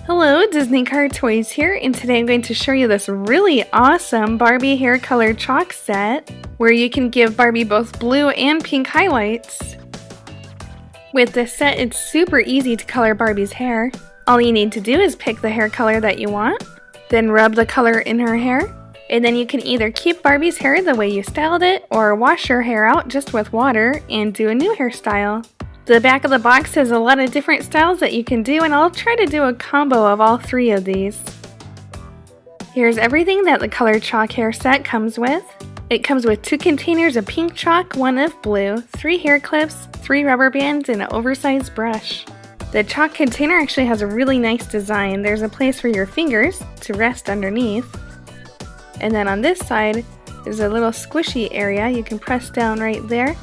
Hello, DisneyCarToys here, and today I'm going to show you this really awesome Barbie hair color chalk set where you can give Barbie both blue and pink highlights. With this set, it's super easy to color Barbie's hair. All you need to do is pick the hair color that you want, then rub the color in her hair, and then you can either keep Barbie's hair the way you styled it or wash her hair out just with water and do a new hairstyle. The back of the box has a lot of different styles that you can do, and I'll try to do a combo of all three of these. Here's everything that the color chalk hair set comes with. It comes with 2 containers of pink chalk, 1 of blue, 3 hair clips, 3 rubber bands, and an oversized brush. The chalk container actually has a really nice design. There's a place for your fingers to rest underneath. And then on this side is a little squishy area you can press down right there.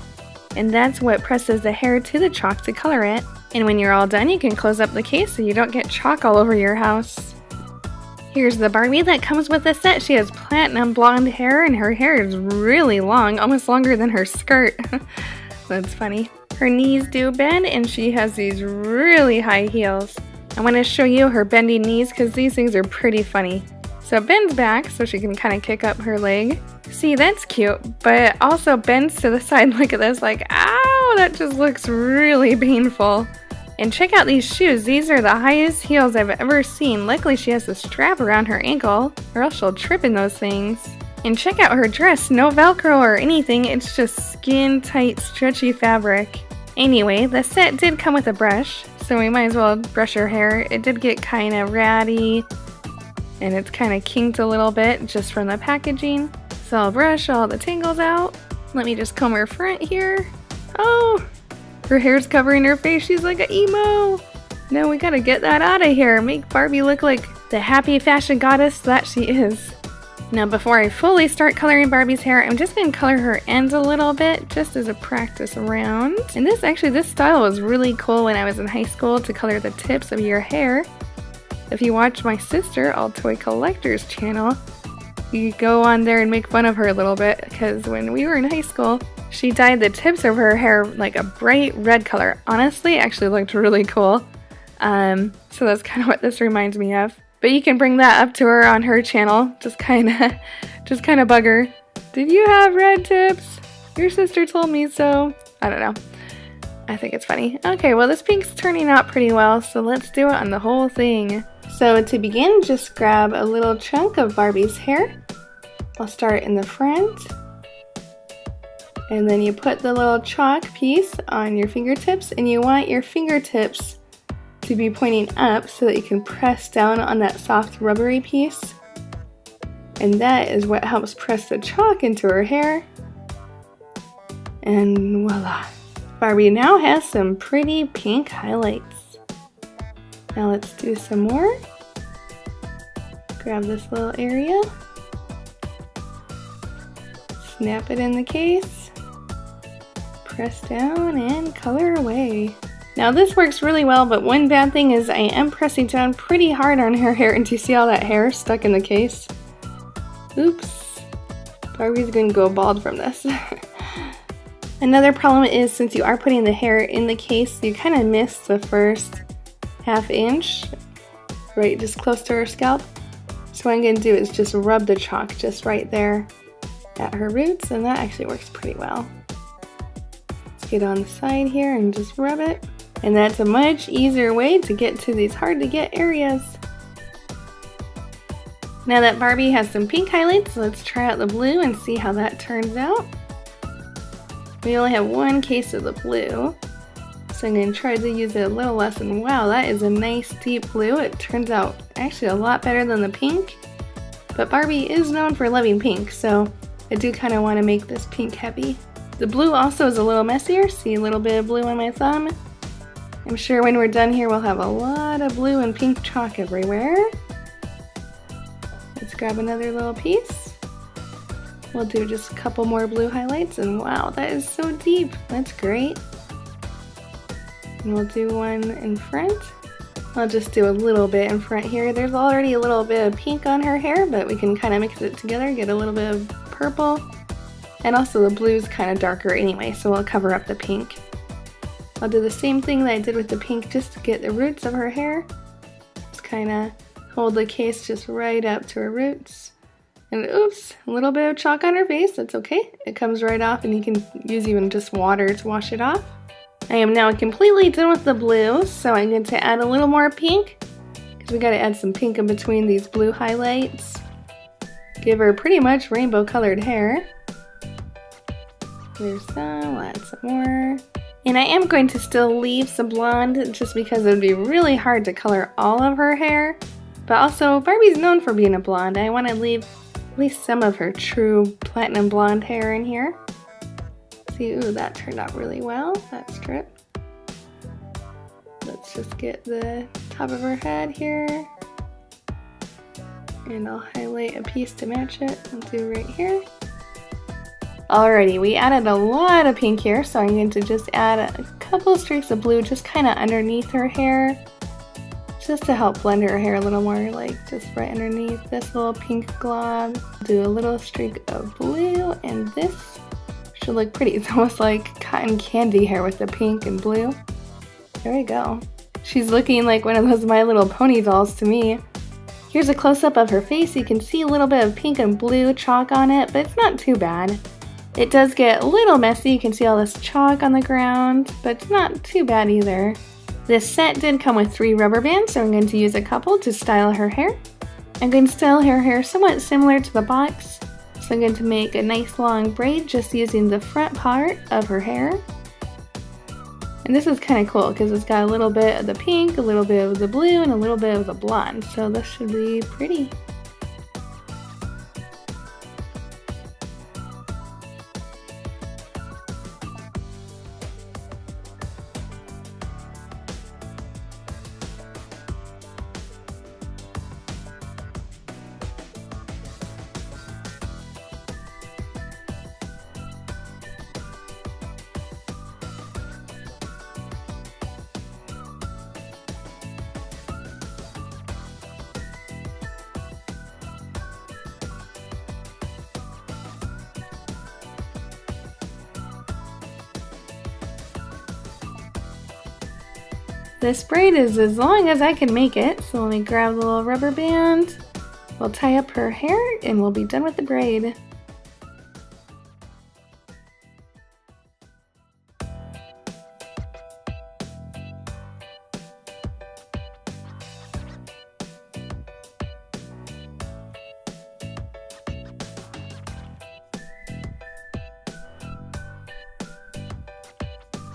And that's what presses the hair to the chalk to color it. And when you're all done, you can close up the case so you don't get chalk all over your house. Here's the Barbie that comes with the set. She has platinum blonde hair, and her hair is really long, almost longer than her skirt. That's funny. Her knees do bend, and she has these really high heels. I want to show you her bending knees because these things are pretty funny. So it bends back so she can kind of kick up her leg. See, that's cute, but it also bends to the side. Look at this, like, ow, that just looks really painful. And check out these shoes. These are the highest heels I've ever seen. Luckily, she has a strap around her ankle, or else she'll trip in those things. And check out her dress. No Velcro or anything. It's just skin-tight, stretchy fabric. Anyway, the set did come with a brush, so we might as well brush her hair. It did get kind of ratty, and it's kind of kinked a little bit just from the packaging. So I'll brush all the tangles out. Let me just comb her front here. Oh, her hair's covering her face. She's like an emo. No, we gotta get that out of here. Make Barbie look like the happy fashion goddess that she is. Now before I fully start coloring Barbie's hair, I'm just gonna color her ends a little bit just as a practice round. And this style was really cool when I was in high school, to color the tips of your hair. If you watch my sister, All Toy Collector's channel, you go on there and make fun of her a little bit, because when we were in high school, she dyed the tips of her hair like a bright red color. Honestly, it actually looked really cool. So that's kind of what this reminds me of. But you can bring that up to her on her channel. Just kind of bug her. Did you have red tips? Your sister told me so. I don't know. I think it's funny. Okay, well this pink's turning out pretty well, so let's do it on the whole thing. So to begin, just grab a little chunk of Barbie's hair. I'll start in the front. And then you put the little chalk piece on your fingertips, and you want your fingertips to be pointing up so that you can press down on that soft rubbery piece. And that is what helps press the chalk into her hair. And voila! Barbie now has some pretty pink highlights. Now let's do some more. Grab this little area. Snap it in the case. Press down and color away. Now this works really well, but one bad thing is I am pressing down pretty hard on her hair, and do you see all that hair stuck in the case? Oops. Barbie's gonna go bald from this. Another problem is, since you are putting the hair in the case, you kind of miss the first ½ inch, right just close to her scalp. So what I'm going to do is just rub the chalk just right there at her roots, and that actually works pretty well. Let's get on the side here and just rub it. And that's a much easier way to get to these hard to get areas. Now that Barbie has some pink highlights, let's try out the blue and see how that turns out. We only have 1 case of the blue, so I'm going to try to use it a little less, and wow, that is a nice deep blue. It turns out actually a lot better than the pink, but Barbie is known for loving pink, so I do kind of want to make this pink heavy. The blue also is a little messier. See a little bit of blue on my thumb? I'm sure when we're done here we'll have a lot of blue and pink chalk everywhere. Let's grab another little piece. We'll do just a couple more blue highlights, and wow, that is so deep. That's great. And we'll do one in front. I'll just do a little bit in front here. There's already a little bit of pink on her hair, but we can kind of mix it together, get a little bit of purple. And also the blue's kind of darker anyway, so we'll cover up the pink. I'll do the same thing that I did with the pink just to get the roots of her hair. Just kind of hold the case just right up to her roots. And oops, a little bit of chalk on her face, that's okay. It comes right off and you can use even just water to wash it off. I am now completely done with the blue, so I'm going to add a little more pink, because we got to add some pink in between these blue highlights. Give her pretty much rainbow colored hair. There's some, add some more. And I am going to still leave some blonde, just because it would be really hard to color all of her hair. But also, Barbie's known for being a blonde. I want to leave at least some of her true platinum blonde hair in here. See, ooh, that turned out really well, that strip. Let's just get the top of her head here. And I'll highlight a piece to match it. I'll do right here. Alrighty, we added a lot of pink here, so I'm going to just add a couple streaks of blue just kind of underneath her hair. Just to help blend her hair a little more, like just right underneath this little pink glob. Do a little streak of blue, and this should look pretty. It's almost like cotton candy hair with the pink and blue. There we go. She's looking like one of those My Little Pony dolls to me. Here's a close-up of her face. You can see a little bit of pink and blue chalk on it, but it's not too bad. It does get a little messy. You can see all this chalk on the ground, but it's not too bad either. This set did come with 3 rubber bands, so I'm going to use a couple to style her hair. I'm going to style her hair somewhat similar to the box. So I'm going to make a nice long braid just using the front part of her hair. And this is kind of cool because it's got a little bit of the pink, a little bit of the blue, and a little bit of the blonde. So this should be pretty. This braid is as long as I can make it, so let me grab the little rubber band. We'll tie up her hair and we'll be done with the braid.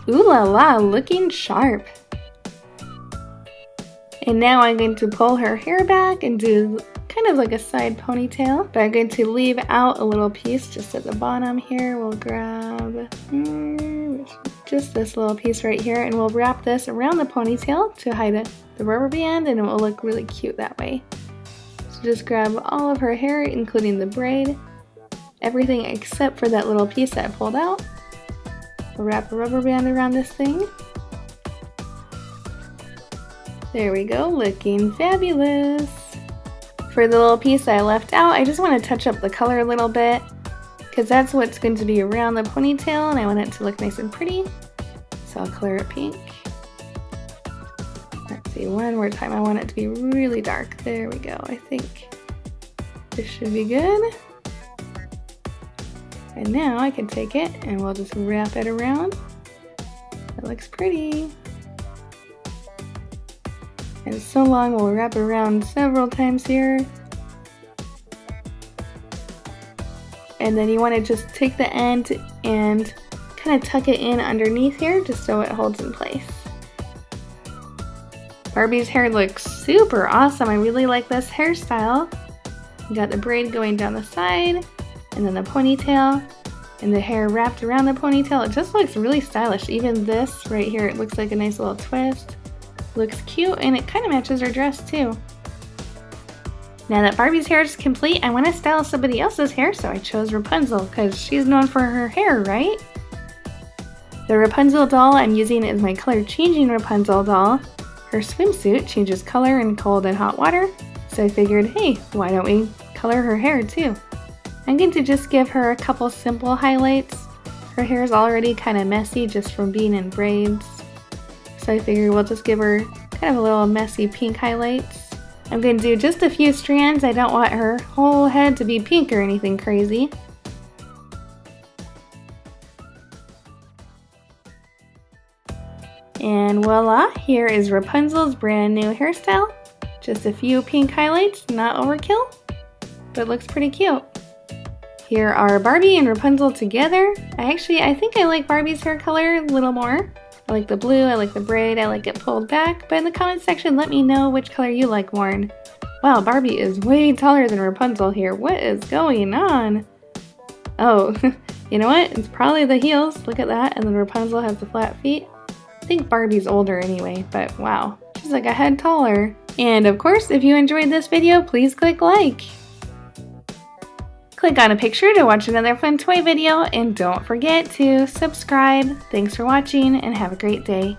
Ooh la la, looking sharp. And now I'm going to pull her hair back and do kind of like a side ponytail. But I'm going to leave out a little piece just at the bottom here. We'll grab just this little piece right here, and we'll wrap this around the ponytail to hide the rubber band, and it will look really cute that way. So just grab all of her hair, including the braid, everything except for that little piece that I pulled out. We'll wrap a rubber band around this thing. There we go, looking fabulous. For the little piece I left out, I just want to touch up the color a little bit because that's what's going to be around the ponytail and I want it to look nice and pretty. So I'll color it pink. Let's see, one more time. I want it to be really dark. There we go. I think this should be good. And now I can take it and we'll just wrap it around. It looks pretty. And so long, we'll wrap it around several times here. And then you want to just take the end and kind of tuck it in underneath here just so it holds in place. Barbie's hair looks super awesome. I really like this hairstyle. You got the braid going down the side and then the ponytail and the hair wrapped around the ponytail. It just looks really stylish. Even this right here, it looks like a nice little twist. Looks cute and it kind of matches her dress too. Now that Barbie's hair is complete, I want to style somebody else's hair, so I chose Rapunzel because she's known for her hair, right? The Rapunzel doll I'm using is my color changing Rapunzel doll. Her swimsuit changes color in cold and hot water, so I figured, hey, why don't we color her hair too? I'm going to just give her a couple simple highlights. Her hair is already kind of messy just from being in braids. So I figured we'll just give her kind of a little messy pink highlights. I'm going to do just a few strands. I don't want her whole head to be pink or anything crazy. And voila, here is Rapunzel's brand new hairstyle. Just a few pink highlights, not overkill, but looks pretty cute. Here are Barbie and Rapunzel together. I think I like Barbie's hair color a little more. I like the blue, I like the braid, I like it pulled back, but in the comment section let me know which color you like more. Wow, Barbie is way taller than Rapunzel here. What is going on? Oh, you know what? It's probably the heels. Look at that. And then Rapunzel has the flat feet. I think Barbie's older anyway, but wow, she's like a head taller. And of course, if you enjoyed this video, please click like. Click on a picture to watch another fun toy video, and don't forget to subscribe. Thanks for watching and have a great day.